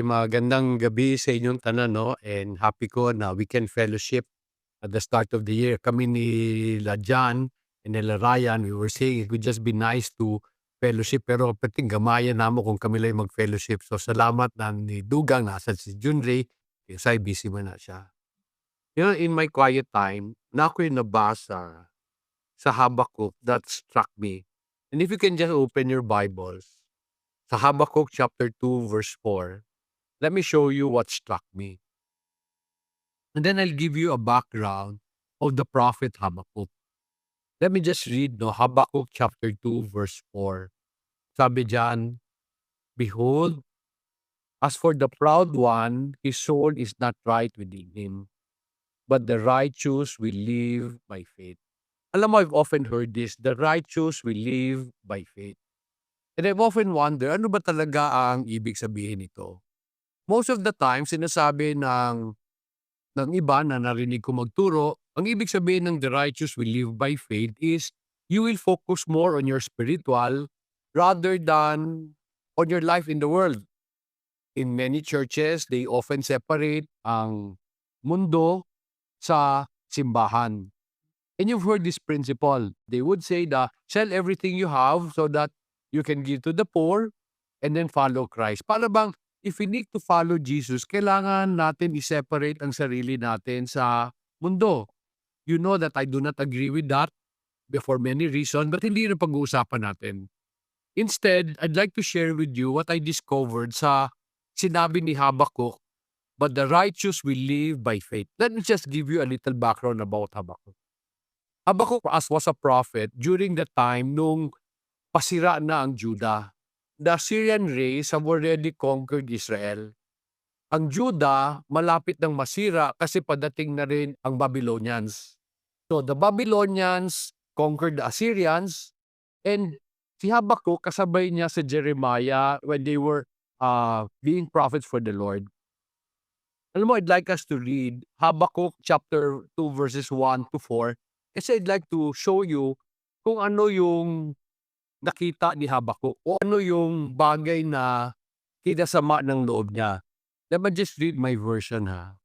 Magandang gabi sa inyong tanan 'no, and happy ko na we can fellowship at the start of the year. Kami nila John and nila Ryan, we were saying it would just be nice to fellowship pero perting gamayan namo kung kami lang mag-fellowship. So salamat na ni Dugang nasa si Junray, kasi busy man na siya. In my quiet time, na ako yung nabasa sa Habakkuk that struck me. And if you can just open your Bibles, sa Habakkuk chapter 2 verse 4. Let me show you what struck me. And then I'll give you a background of the prophet Habakkuk. Let me just read no, Habakkuk chapter 2 verse 4. Sabi diyan, "Behold, as for the proud one, his soul is not right within him, but the righteous will live by faith." Alam mo, I've often heard this, the righteous will live by faith. And I've often wondered, ano ba talaga ang ibig sabihin nito? Most of the time, sinasabi ng iba na narinig ko magturo, ang ibig sabihin ng the righteous will live by faith is you will focus more on your spiritual rather than on your life in the world. In many churches, they often separate ang mundo sa simbahan. And you've heard this principle. They would say that sell everything you have so that you can give to the poor and then follow Christ. Para bang if we need to follow Jesus, kailangan natin i-separate ang sarili natin sa mundo. You know that I do not agree with that for many reasons, but hindi na pag-uusapan natin. Instead, I'd like to share with you what I discovered sa sinabi ni Habakkuk, but the righteous will live by faith. Let me just give you a little background about Habakkuk. Habakkuk was a prophet during the time nung pasira na ang Judah. The Assyrian race have already conquered Israel. Ang Judah malapit ng masira kasi padating na rin ang Babylonians. So the Babylonians conquered the Assyrians, and si Habakkuk kasabay niya si Jeremiah when they were being prophets for the Lord. Alam mo, I'd like us to read Habakkuk chapter 2 verses 1 to 4 kasi I'd like to show you kung ano yung nakita ni Habakkuk o ano yung bagay na kinasama ng loob niya. Let me just read my version ha.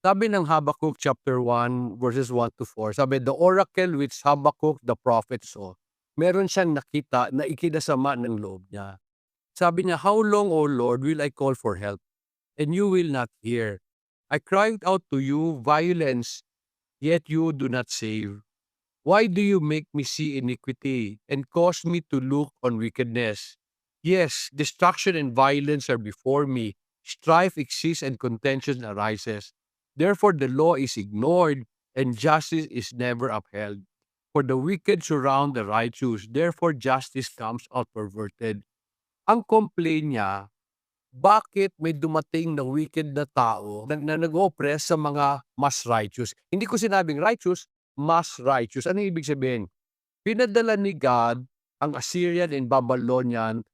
Sabi ng Habakkuk chapter 1 verses 1 to 4, sabi, "The oracle which Habakkuk the prophet saw." Meron siyang nakita na ikinasama ng loob niya. Sabi niya, "How long, O Lord, will I call for help, and you will not hear? I cried out to you violence, yet you do not save. Why do you make me see iniquity and cause me to look on wickedness? Yes, destruction and violence are before me. Strife exists and contention arises. Therefore the law is ignored and justice is never upheld. For the wicked surround the righteous. Therefore justice comes out perverted." Ang complaint niya, bakit may dumating na wicked na tao na nag-oppress sa mga mas righteous? Hindi ko sinabing righteous, mas righteous. Ano ibig sabihin? Pinadala ni God ang Assyrian and Babylonian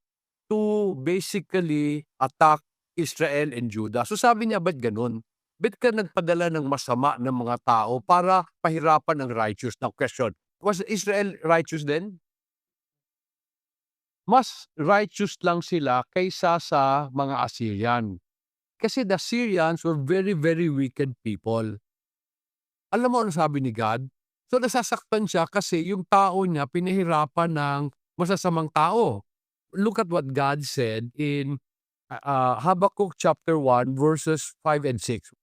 to basically attack Israel and Judah. So sabi niya, ba't ganun? Ba't ka nagpadala ng masama ng mga tao para pahirapan ang righteous? Now question, was Israel righteous then? Mas righteous lang sila kaysa sa mga Assyrian. Kasi the Syrians were very, very wicked people. Alam mo ano sabi ni God? So nasasaktan siya kasi yung tao niya pinahirapan ng masasamang tao. Look at what God said in Habakkuk chapter 1 verses 5 and 6.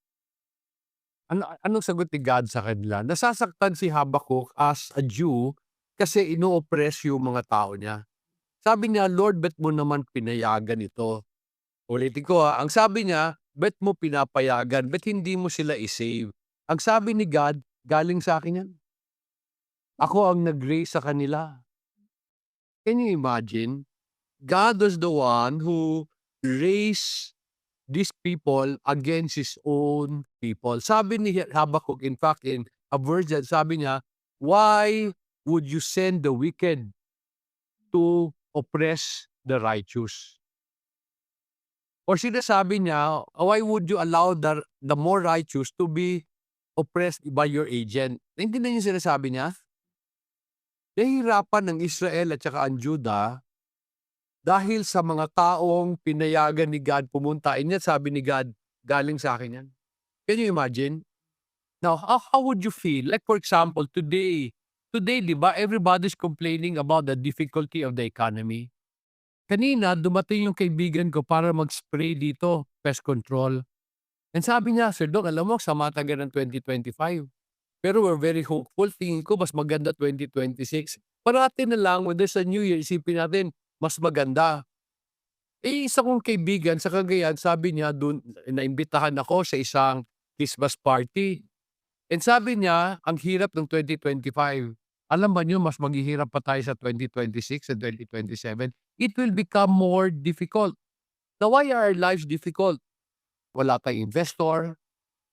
Anong sagot ni God sa kanila? Nasasaktan si Habakkuk as a Jew kasi ino-oppress yung mga tao niya. Sabi niya, "Lord, ba't mo naman pinayagan ito?" Ulitin ko ha, ang sabi niya, "Ba't mo pinapayagan? Ba't hindi mo sila i-save?" Ang sabi ni God, "Galing sa akin yan. Ako ang nag-raise sa kanila." Can you imagine? God was the one who raised these people against His own people. Sabi ni Habakkuk, in fact, in a verse, sabi niya, "Why would you send the wicked to oppress the righteous?" Or sinasabi niya, "Why would you allow the more righteous to be oppressed by your agent?" Naintindihan niyo yung sinasabi niya? Nahihirapan ng Israel at saka ang Judah dahil sa mga taong pinayagan ni God pumunta. And yet sabi ni God, galing sa akin yan. Can you imagine? Now, how would you feel? Like for example, today, di ba, everybody's complaining about the difficulty of the economy. Kanina, dumating yung kaibigan ko para mag-spray dito, pest control. And sabi niya, Sir Dong, alam mo, sama taga ng 2025. Pero we're very hopeful. Tingin ko, mas maganda 2026. Parati na lang, when there's a new year, isipin natin, mas maganda. Eh, isa kong kaibigan sa Cagayan, sabi niya, dun, naimbitahan ako sa isang Christmas party. And sabi niya, ang hirap ng 2025. Alam ba niyo, mas maghihirap pa tayo sa 2026 and 2027. It will become more difficult. Now, why are our lives difficult? Wala tayong investor,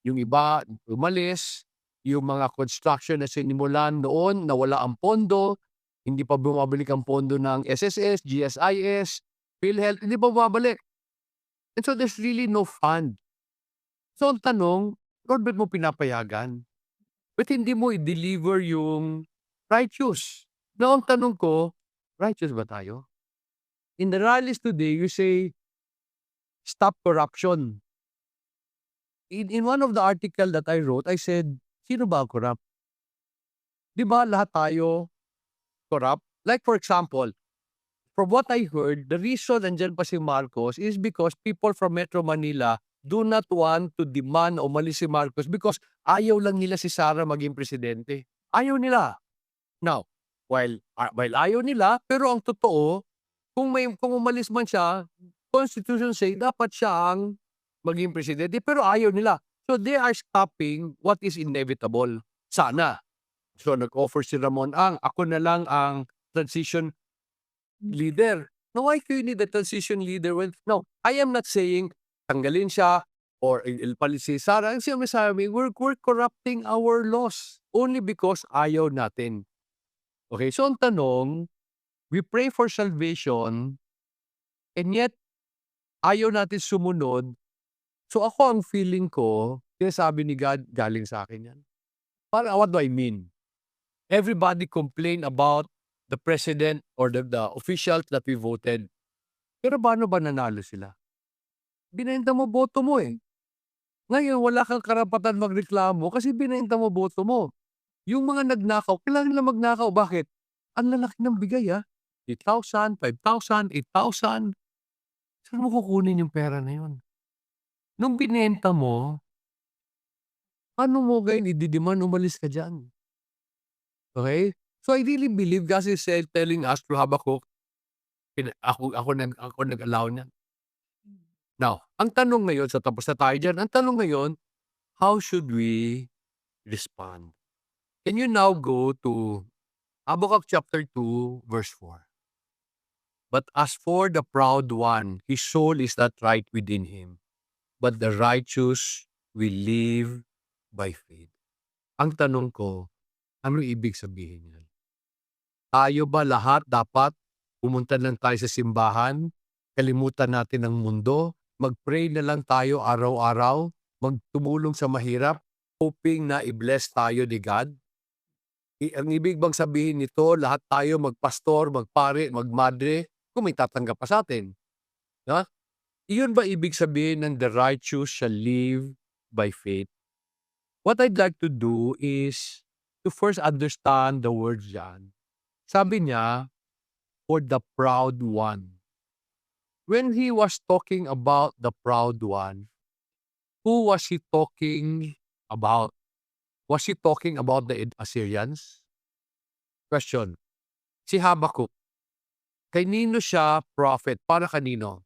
yung iba umalis, yung mga construction na sinimulan noon, nawala ang pondo, hindi pa bumabalik ang pondo ng SSS, GSIS, PhilHealth, hindi pa bumabalik. And so there's really no fund. So ang tanong, Lord, ba't mo pinapayagan? Ba't hindi mo i-deliver yung righteous? Now ang tanong ko, righteous ba tayo? In the rallies today, you say, stop corruption. In one of the article that I wrote, I said, sino ba ang corrupt? Di ba lahat tayo corrupt? Like for example, from what I heard, the reason nandyan pa si Marcos is because people from Metro Manila do not want to demand o umalis si Marcos because ayaw lang nila si Sara maging presidente. Ayaw nila. Now, while ayaw nila, pero ang totoo, kung umalis man siya, Constitution say dapat siya ang maging presidente, pero ayaw nila. So they are stopping what is inevitable. Sana. So nag-offer si Ramon Ang, ako na lang ang transition leader. No, why do you need a transition leader? No, I am not saying tanggalin siya or ilpalit si Sara. Ang sinasabi, we're corrupting our laws only because ayaw natin. Okay, so ang tanong, we pray for salvation and yet ayaw natin sumunod. So ako ang feeling ko, sinasabi ni God, galing sa akin yan. Para what do I mean? Everybody complain about the president or the officials that we voted. Pero paano ba nanalo sila? Binenta mo boto mo eh. Ngayon, wala kang karapatan magreklamo kasi binenta mo boto mo. Yung mga nagnakaw, kailangan nila magnakaw. Bakit? Ang lalaki ng bigay 8,000, 5,000, 8,000. Saan mo kukunin yung pera na yun? Nung binenta mo, paano mo ngayon i-demand umalis ka dyan? Okay? So I really believe God is telling us through Habakkuk, ako nag-allow niyan. Now, ang tanong ngayon, sa tapos na tayo dyan, ang tanong ngayon, how should we respond? Can you now go to Habakkuk chapter 2, verse 4? But as for the proud one, his soul is not right within him, but the righteous will live by faith. Ang tanong ko, ano ibig sabihin yan? Tayo ba lahat dapat pumunta lang tayo sa simbahan, kalimutan natin ang mundo, mag-pray na lang tayo araw-araw, magtumulong sa mahirap, hoping na i-bless tayo ni God? Ang ibig bang sabihin nito, lahat tayo magpastor, magpare, magmadre, kung may tatanggap pa sa atin? Iyon ba ibig sabihin ng the righteous shall live by faith? What I'd like to do is to first understand the word dyan. Sabi niya, for the proud one. When he was talking about the proud one, who was he talking about? Was he talking about the Assyrians? Question. Si Habakkuk, kanino siya prophet? Para kanino?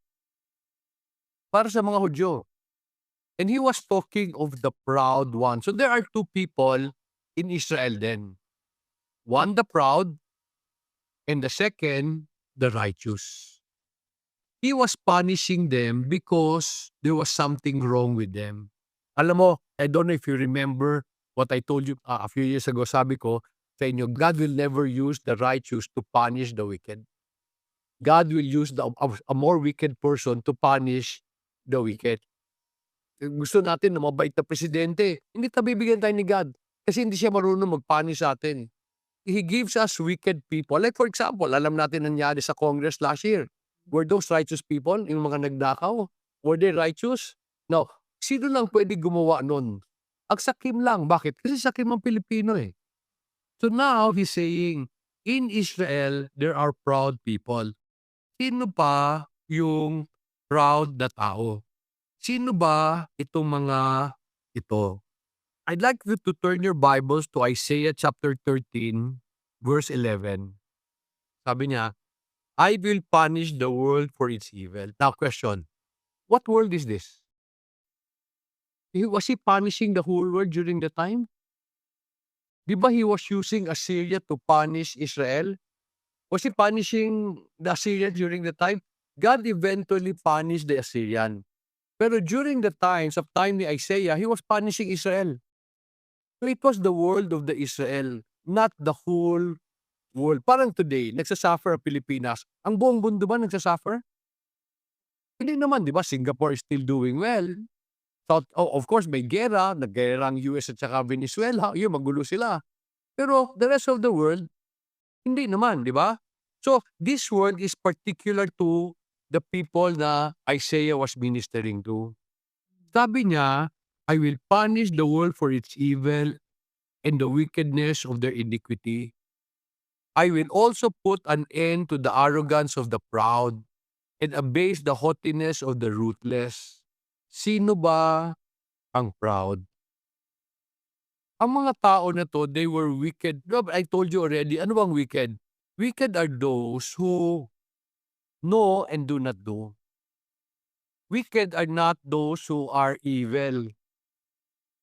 Para sa mga Hudyo. And he was talking of the proud one. So there are two people in Israel then. One, the proud, and the second, the righteous. He was punishing them because there was something wrong with them. Alam mo, I don't know if you remember what I told you a few years ago. Sabi ko sa inyo, God will never use the righteous to punish the wicked. God will use a more wicked person to punish the wicked. Gusto natin na mabait na presidente. Hindi tayo bibigyan tayo ni God kasi hindi siya marunong mag-punish sa atin. He gives us wicked people. Like for example, alam natin nangyari sa Congress last year. Were those righteous people, yung mga nagnakaw? Were they righteous? No. Sino lang pwede gumawa nun? Ang sakim lang. Bakit? Kasi sakim ang Pilipino eh. So now, he's saying, in Israel, there are proud people. Sino pa yung proud na tao? Sino ba itong mga ito? I'd like you to turn your Bibles to Isaiah chapter 13, verse 11. Sabi niya, I will punish the world for its evil. Now question, what world is this? Was he punishing the whole world during the time? Di ba he was using Assyria to punish Israel? Was he punishing the Assyrian during the time? God eventually punished the Assyrian. Pero during the time ni Isaiah, he was punishing Israel. So it was the world of the Israel, not the whole world. Parang today, nagsasuffer ang Pilipinas. Ang buong mundo ba nagsasuffer? Hindi naman, di ba? Singapore is still doing well. So, of course, may gera. Naggera ang US at saka Venezuela. Yun, magulo sila. Pero the rest of the world, hindi naman, di ba? So, this word is particular to the people na Isaiah was ministering to. Sabi niya, I will punish the world for its evil and the wickedness of their iniquity. I will also put an end to the arrogance of the proud and abase the haughtiness of the ruthless. Sino ba ang proud? Ang mga tao na to, they were wicked. No, I told you already, ano bang wicked? Wicked are those who know and do not do. Wicked are not those who are evil.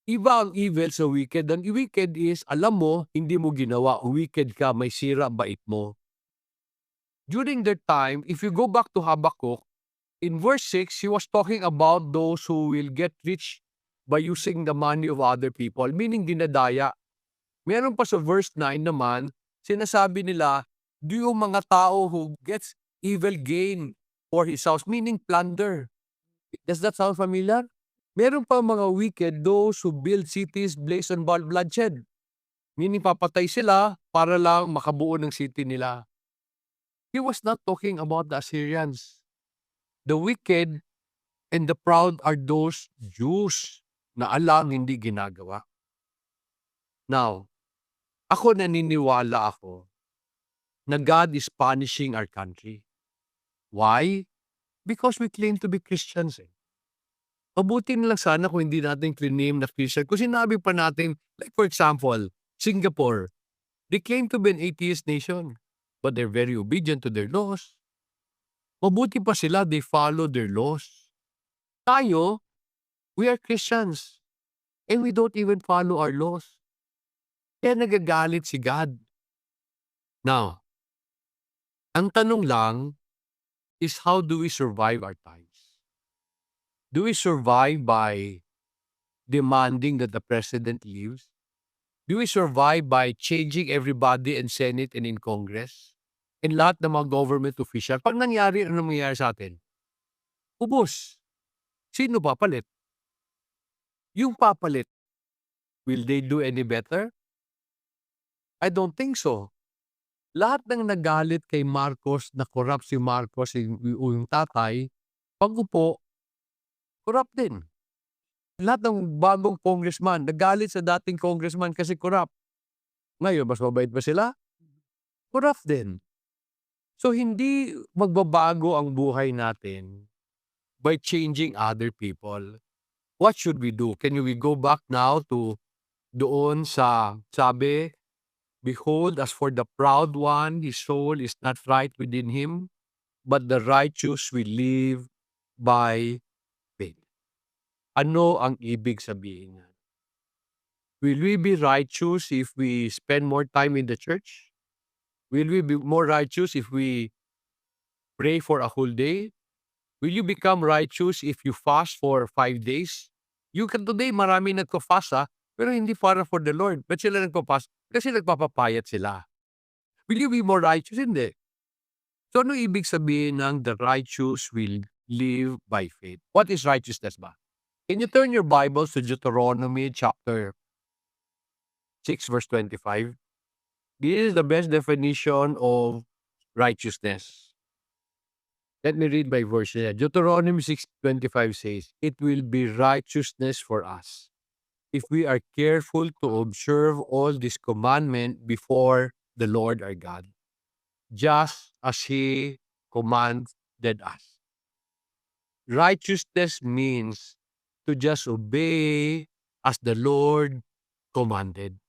Iba ang evil sa wicked. Ang wicked is, alam mo, hindi mo ginawa. Wicked ka, may sira bait mo. During their time, if you go back to Habakkuk, in verse 6, he was talking about those who will get rich by using the money of other people, meaning dinadaya. Meron pa sa verse 9 naman, sinasabi nila, do yung mga tao who gets evil gain for his house, meaning plunder. Does that sound familiar? Meron pa mga wicked, those who build cities based on bloodshed. Meaning papatay sila para lang makabuo ng city nila. He was not talking about the Assyrians. The wicked and the proud are those Jews na alam hindi ginagawa. Now, naniniwala ako na God is punishing our country. Why? Because we claim to be Christians eh. Mabuti na lang sana kung hindi natin claim na Christian. Kung sinabi pa natin, like for example, Singapore, they claim to be an atheist nation, but they're very obedient to their laws. Mabuti pa sila, they follow their laws. Tayo, we are Christians, and we don't even follow our laws. Kaya nagagalit si God. Now, ang tanong lang is how do we survive our times? Do we survive by demanding that the president leaves? Do we survive by changing everybody in Senate and in Congress? And lahat ng mga government official, pag nangyari, ano mangyayari sa atin? Ubos. Sino papalit? Yung papalit, will they do any better? I don't think so. Lahat ng nagalit kay Marcos, na corrupt si Marcos, yung tatay, pag upo, corrupt din. Lahat ng bagong congressman, nagalit sa dating congressman kasi corrupt. Ngayon, mas mabait ba sila? Corrupt din. So, hindi magbabago ang buhay natin by changing other people. What should we do? Can we go back now to doon sa sabi, behold, as for the proud one, his soul is not right within him, but the righteous will live by faith. Ano ang ibig sabihin niyan? Will we be righteous if we spend more time in the church? Will we be more righteous if we pray for a whole day? Will you become righteous if you fast for 5 days? You can today, marami nagko-fast pero hindi para for the Lord. Ba't sila nagpo-fast? Kasi nagpapapayat sila. Will you be more righteous? Hindi. So ano ibig sabihin ng the righteous will live by faith? What is righteousness ba? Can you turn your Bibles to Deuteronomy chapter 6 verse 25? This is the best definition of righteousness. Let me read my verse here. Deuteronomy 6:25 says, "It will be righteousness for us if we are careful to observe all this commandment before the Lord our God, just as He commanded us." Righteousness means to just obey as the Lord commanded,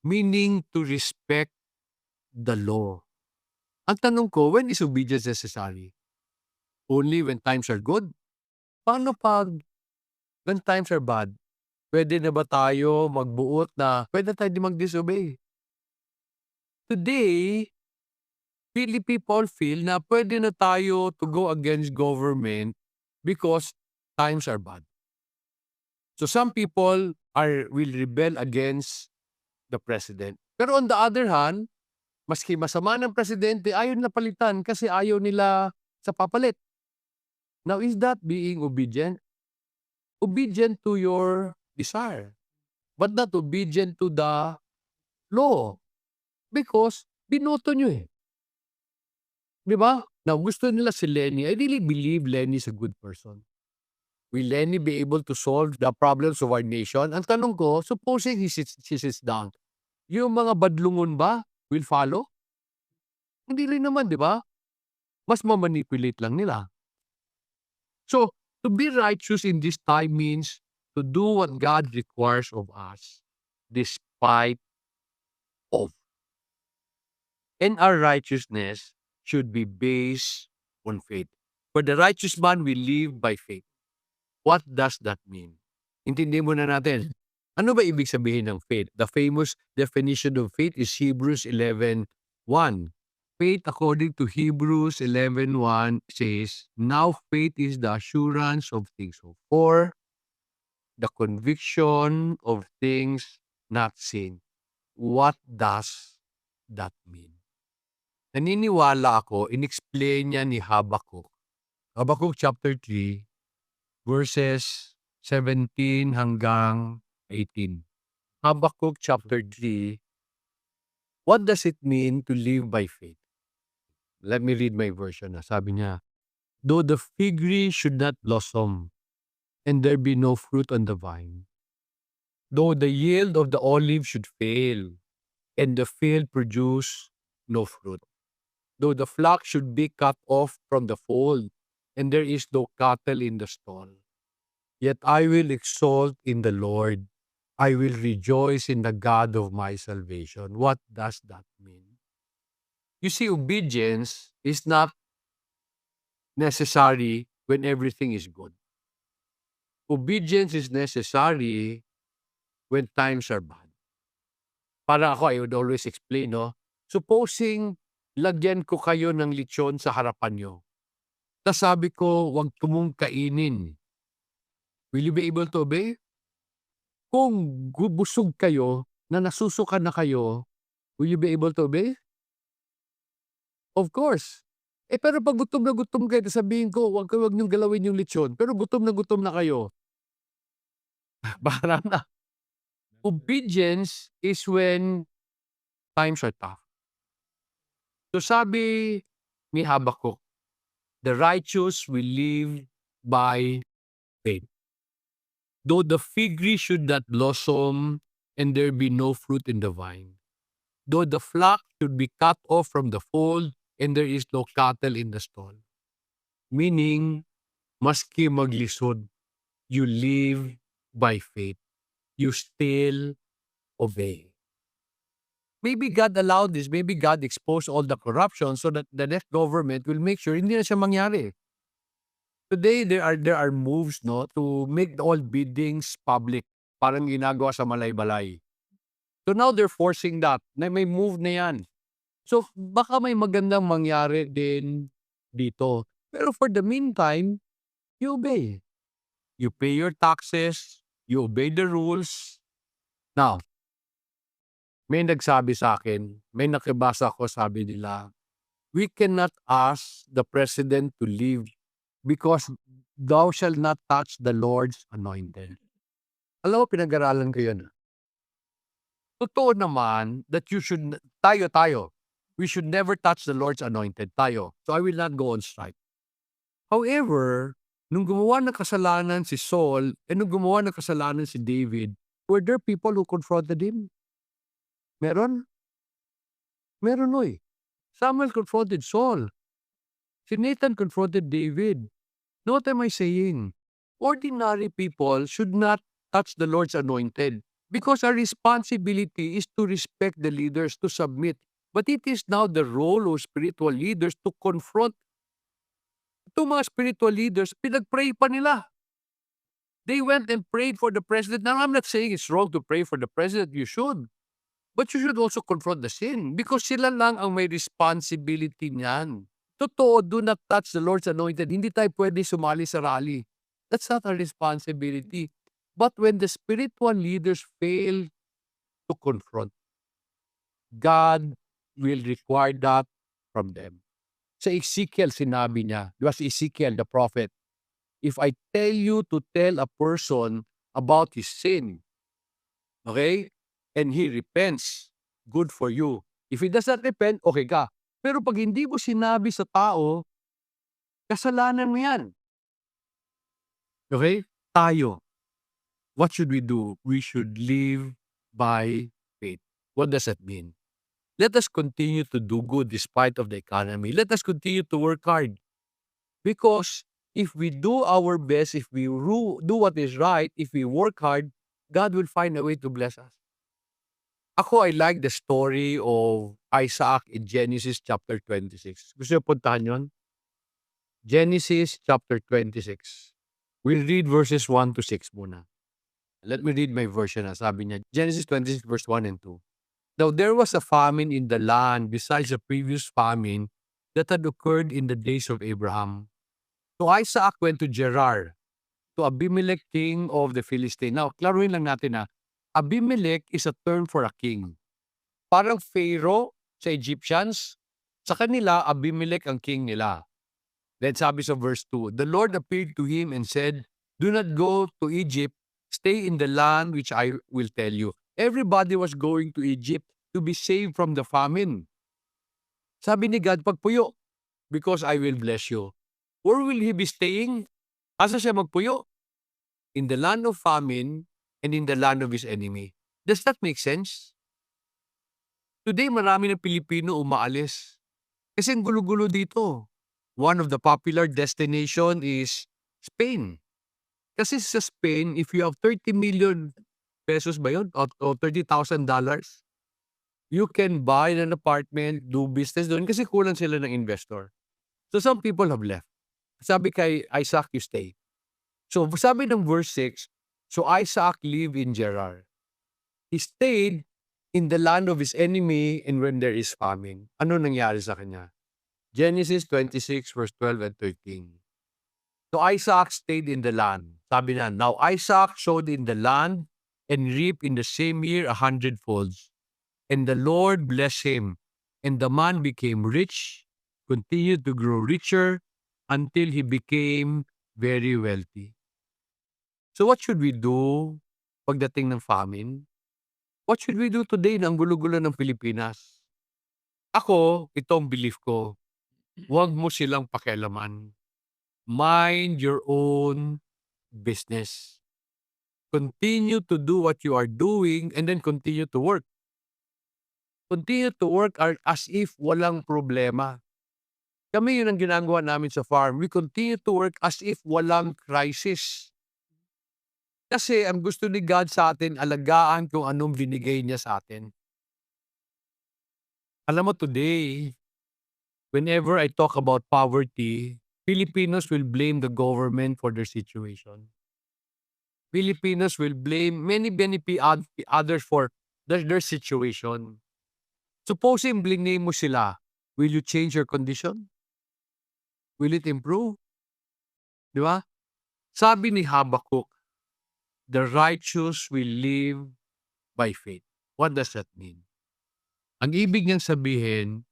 meaning to respect the law. Ang tanong ko, when is obedience necessary? Only when times are good? Paano pag when times are bad? Pwede na ba tayo magbuot na pwede tayo di mag-disobey? Today, really people feel na pwede na tayo to go against government because times are bad. So some people will rebel against the president. Pero on the other hand, maski masama ng presidente, ayaw na palitan kasi ayaw nila sa papalit. Now, is that being obedient? Obedient to your desire, but not obedient to the law. Because binoto nyo eh. Di ba? Now, gusto nila si Lenny. I really believe Lenny is a good person. Will Lenny be able to solve the problems of our nation? Ang tanong ko, supposing he sits down, yung mga badlungon ba will follow? Hindi rin naman, di ba? Mas mamanipulate lang nila. So, to be righteous in this time means to do what God requires of us despite of. And our righteousness should be based on faith. For the righteous man will live by faith. What does that mean? Intindihin muna natin. Ano ba ibig sabihin ng faith? The famous definition of faith is Hebrews 11:1. Faith according to Hebrews 11:1 says, "Now faith is the assurance of things hoped for, the conviction of things not seen." What does that mean? Naniniwala ako, in-explain niya ni Habakkuk. Habakkuk chapter 3, verses 17 hanggang 18. Habakkuk chapter 3, what does it mean to live by faith? Let me read my version. Sabi niya, "Though the fig tree should not blossom, and there be no fruit on the vine, though the yield of the olive should fail, and the field produce no fruit, though the flock should be cut off from the fold, and there is no cattle in the stall, yet I will exult in the Lord. I will rejoice in the God of my salvation." What does that mean? You see, obedience is not necessary when everything is good. Obedience is necessary when times are bad. Para ako, I would always explain, no? Supposing lagyan ko kayo ng lechon sa harapan nyo. Tapos sabi ko, huwag mong kainin. Will you be able to obey? Kung busog kayo, na nasusuka na kayo, will you be able to obey? Of course. Pero pag gutom na gutom kayo, sabihin ko, huwag niyong galawin yung lechon. Pero gutom na kayo. Para na. Obedience is when times are tough. So sabi ni Habakkuk, the righteous will live by faith. Though the fig tree should not blossom and there be no fruit in the vine, though the flock should be cut off from the fold and there is no cattle in the stall. Meaning, maski maglisod, you live by faith. You still obey. Maybe God allowed this. Maybe God exposed all the corruption so that the next government will make sure hindi na siya mangyari. Today, there are moves, no, to make all biddings public. Parang ginagawa sa malay-balay. So now they're forcing that. Na may move na yan. So baka may magandang mangyari din dito. Pero for the meantime, you obey. You pay your taxes. You obey the rules. Now, may nagsabi sa akin, may nakibasa ko, sabi nila, we cannot ask the president to leave because thou shalt not touch the Lord's anointed. Alam mo, pinag-aralan ko yun. Totoo naman that you should, tayo, we should never touch the Lord's anointed tayo. So I will not go on strike. However, nung gumawa ng kasalanan si Saul, nung gumawa ng kasalanan si David, were there people who confronted him? Meron? Meron oy. Samuel confronted Saul. Si Nathan confronted David. Know what am I saying? Ordinary people should not touch the Lord's anointed because our responsibility is to respect the leaders, to submit. But it is now the role of spiritual leaders to confront. Itong mga spiritual leaders, pinag-pray pa nila. They went and prayed for the president. Now, I'm not saying it's wrong to pray for the president. You should. But you should also confront the sin because sila lang ang may responsibility niyan. Totoo, do not touch the Lord's anointed. Hindi tayo pwede sumali sa rally. That's not our responsibility. But when the spiritual leaders fail to confront, God will require that from them. Sa Ezekiel, sinabi niya, di ba si Ezekiel, the prophet, if I tell you to tell a person about his sin, okay, and he repents, good for you. If he does not repent, okay ka. Pero pag hindi mo sinabi sa tao, kasalanan mo yan. Okay? Tayo. What should we do? We should live by faith. What does that mean? Let us continue to do good despite of the economy. Let us continue to work hard. Because if we do our best, if we do what is right, if we work hard, God will find a way to bless us. Ako, I like the story of Isaac in Genesis chapter 26. Gusto niyo puntahan yun? Genesis chapter 26. We'll read verses 1 to 6 muna. Let me read my version. Sabi niya, Genesis 26 verse 1 and 2. Now there was a famine in the land besides the previous famine that had occurred in the days of Abraham. So Isaac went to Gerar, to Abimelech, king of the Philistines. Now, klaruhin lang natin Abimelech is a term for a king. Parang Pharaoh sa Egyptians, sa kanila, Abimelech ang king nila. Then sabi sa verse 2, the Lord appeared to him and said, do not go to Egypt, stay in the land which I will tell you. Everybody was going to Egypt to be saved from the famine. Sabi ni God, pagpuyo, because I will bless you. Where will he be staying? Asa siya magpuyo? In the land of famine and in the land of his enemy. Does that make sense? Today, marami ng Pilipino umaalis. Kasi ang gulo-gulo dito. One of the popular destination is Spain. Kasi sa Spain, if you have 30 million pesos ba yun? O $30,000, you can buy an apartment, do business doon kasi kulang sila ng investor. So some people have left. Sabi kay Isaac, you stay. So sabi ng verse 6, so Isaac lived in Gerar. He stayed in the land of his enemy and when there is famine. Ano nangyari sa kanya? Genesis 26 verse 12 and 13. So Isaac stayed in the land. Sabi na, now Isaac sowed in the land and reaped in the same year 100-fold. And the Lord blessed him. And the man became rich, continued to grow richer until he became very wealthy. So what should we do pagdating ng famine? What should we do today na ang gulo-gulo ng Pilipinas? Ako, itong belief ko, huwag mo silang pakialaman. Mind your own business. Continue to do what you are doing and then continue to work. Continue to work as if walang problema. Kami yun ang ginagawa namin sa farm. We continue to work as if walang crisis. Kasi ang gusto ni God sa atin, alagaan kung anong binigay niya sa atin. Alam mo today, whenever I talk about poverty, Filipinos will blame the government for their situation. Filipinos will blame many others for their situation. Supposing blame mo sila, will you change your condition? Will it improve? Di ba? Sabi ni Habakkuk, the righteous will live by faith. What does that mean? Ang ibig niyang sabihin,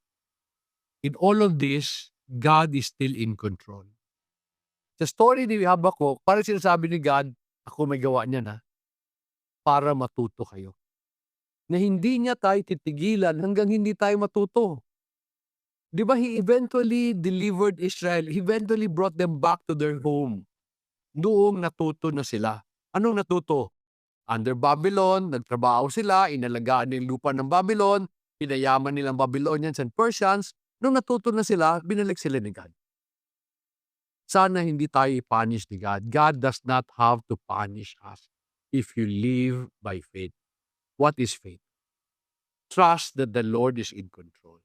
in all of this, God is still in control. Sa story ni Habakkuk, parang sinasabi ni God, ako may gawa niyan para matuto kayo. Na hindi niya tayo titigilan hanggang hindi tayo matuto. Di ba, He eventually delivered Israel. He eventually brought them back to their home. Noong natuto na sila. Anong natuto? Under Babylon, nagtrabaho sila, inalagaan yung lupa ng Babylon, pinayaman nilang Babylonians and Persians. Nung natuto na sila, binalik sila ni God. Sana hindi tayo i-punish ni God. God does not have to punish us if you live by faith. What is faith? Trust that the Lord is in control.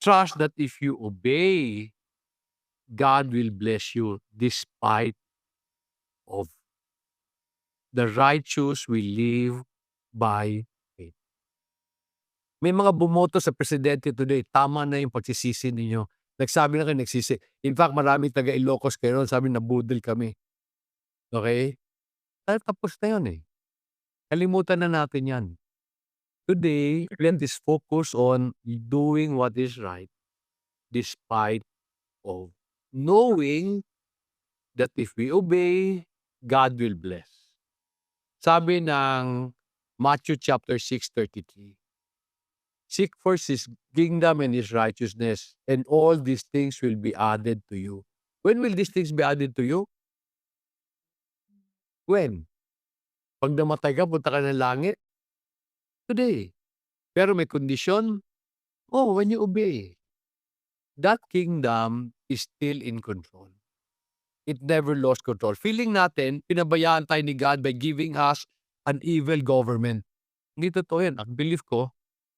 Trust that if you obey, God will bless you despite of. The righteous will live by faith. May mga bumoto sa presidente today, tama na yung pagsisisi ninyo. Nagsabi na kayo, nagsisi. In fact, maraming taga Ilocos kayo, sabi nabudol kami. Okay? Tapos na yun eh. Kalimutan na natin yan. Today, let us focus on doing what is right despite of knowing that if we obey, God will bless. Sabi ng Matthew chapter 6:33, seek first His kingdom and His righteousness, and all these things will be added to you. When will these things be added to you? When? Pag namatay ka, punta ka ng langit? Today. Pero may kondisyon? Oh, when you obey. That kingdom is still in control. It never lost control. Feeling natin, pinabayaan tayo ni God by giving us an evil government. Hindi totoo yan. Ang belief ko,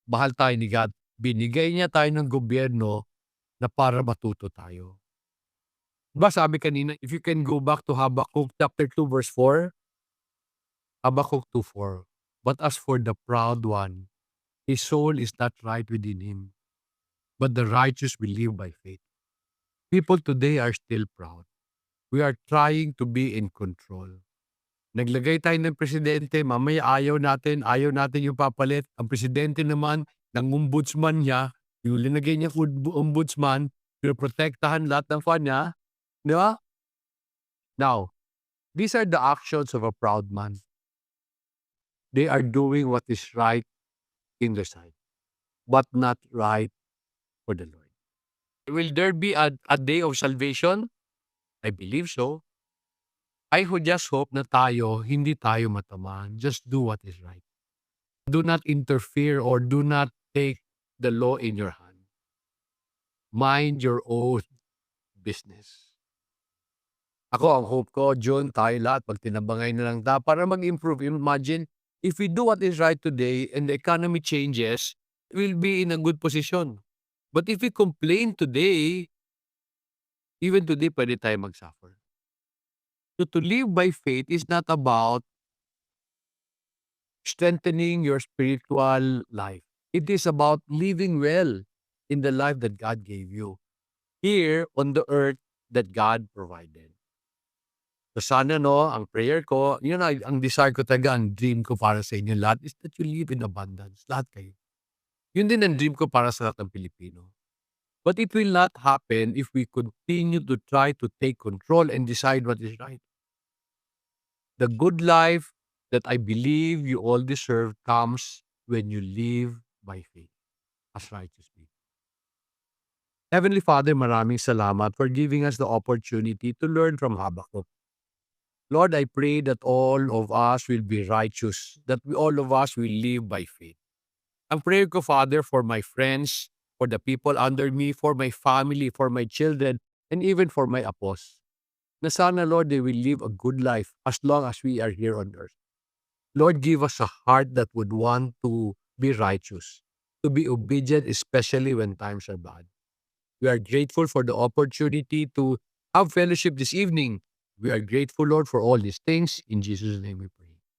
bahal tayo ni God. Binigay niya tayo ng gobyerno na para matuto tayo. Diba sabi kanina, if you can go back to Habakkuk chapter 2 verse 4, Habakkuk 2:4, but as for the proud one, his soul is not right within him, but the righteous will live by faith. People today are still proud. We are trying to be in control. Naglagay tayo ng presidente, mamaya ayaw natin yung papalit. Ang presidente naman, ng ombudsman niya, yung linagay niya ombudsman, pinoprotektahan lahat ng fan niya. Di ba? Now, these are the actions of a proud man. They are doing what is right in their sight, but not right for the Lord. Will there be a day of salvation? I believe so. I would just hope na hindi tayo matamaan. Just do what is right. Do not interfere or do not take the law in your hand. Mind your own business. Ako, ang hope ko, John, tayo lahat, pag tinabangay na lang tayo para mag-improve. Imagine, if we do what is right today and the economy changes, we'll be in a good position. But if we complain today, even today, pwede tayo mag-suffer. So to live by faith is not about strengthening your spiritual life. It is about living well in the life that God gave you here on the earth that God provided. So sana ang prayer ko, yun ang desire ko talaga, ang dream ko para sa inyo lahat is that you live in abundance. Lahat kayo. Yun din ang dream ko para sa lahat ng Pilipino. But it will not happen if we continue to try to take control and decide what is right. The good life that I believe you all deserve comes when you live by faith as righteous people. Heavenly Father, maraming salamat for giving us the opportunity to learn from Habakkuk. Lord, I pray that all of us will be righteous, that all of us will live by faith. Ang prayer ko, Father, for my friends, for the people under me, for my family, for my children, and even for my apos. Na sana, Lord, they will live a good life as long as we are here on earth. Lord, give us a heart that would want to be righteous, to be obedient, especially when times are bad. We are grateful for the opportunity to have fellowship this evening. We are grateful, Lord, for all these things. In Jesus' name we pray.